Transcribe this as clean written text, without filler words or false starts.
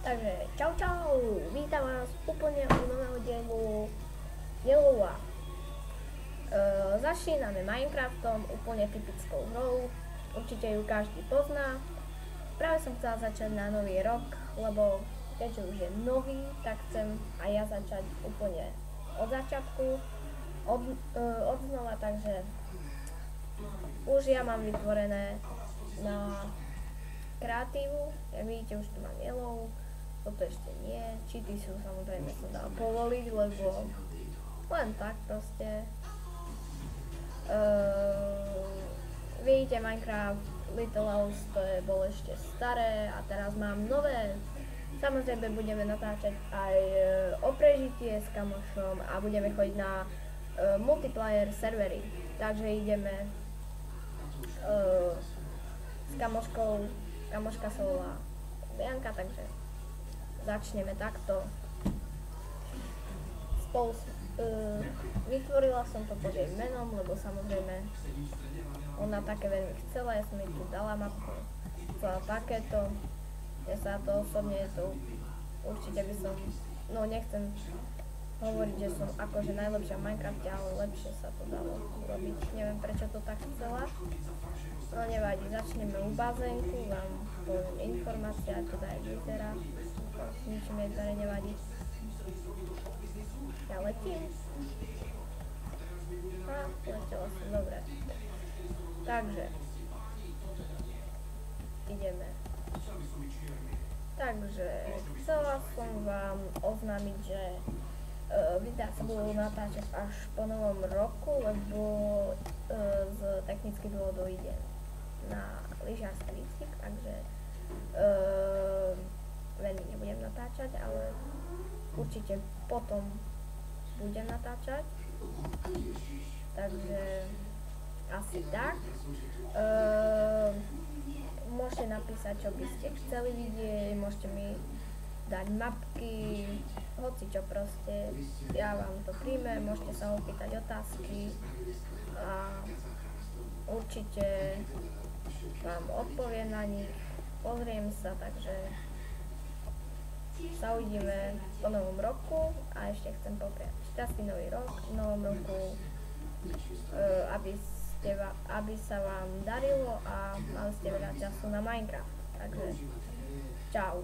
Takže čau čau, vítam vás úplne u nového dielu a začíname Minecraftom, úplne typickou hrou, určite ju každý pozná. Práve som chcela začať na nový rok, lebo keďže už je nový, tak chcem aj ja začať úplne od začiatku, od znova, takže už ja mám vytvorené na kreatívu, jak vidíte, už tu mám yellow, toto ešte nie, cheaty sú samozrejme sa dá povoliť, lebo len tak proste. Vidíte, Minecraft Little House, to bolo ešte staré a teraz mám nové. Samozrejme budeme natáčať aj o prežitie s kamošom a budeme chodiť na multiplayer servery, takže ideme s kamoškou, kamoška sa volá Bianka, takže začneme takto. Spolu vytvorila som to pod jej menom, lebo samozrejme ona také veľmi chcela, ja som jej tu dala mapku, chcela takéto, ja sa to osobne, to určite by som, no nechcem hovoriť, že som akože najlepšia v Minecrafte, ale lepšie sa to dalo urobiť, neviem prečo to tak chcela. No nevadí, začneme u bazénku, vám poviem informácia, ako to aj vyzerá, nič mi to nevadí. Ja letím. A, letela som, dobre. Takže, ideme. Takže, chcela som vám oznámiť, že videá sa budú natáčať až po novom roku, lebo z technických dôvodov idem na lyžiarsky výcvik, takže veľmi nebudem natáčať, ale určite potom budem natáčať, takže asi tak. Môžete napísať, čo by ste chceli vidieť, môžete mi dať mapky, hoci čo proste, ja vám to príjmem, môžete sa opýtať otázky a určite vám odpoviem na nich, pozriem sa, takže sa uvidíme po novom roku a ešte chcem popriať šťastný nový rok, v novom roku, aby sa vám darilo a mali ste veľa času na Minecraft, takže čau.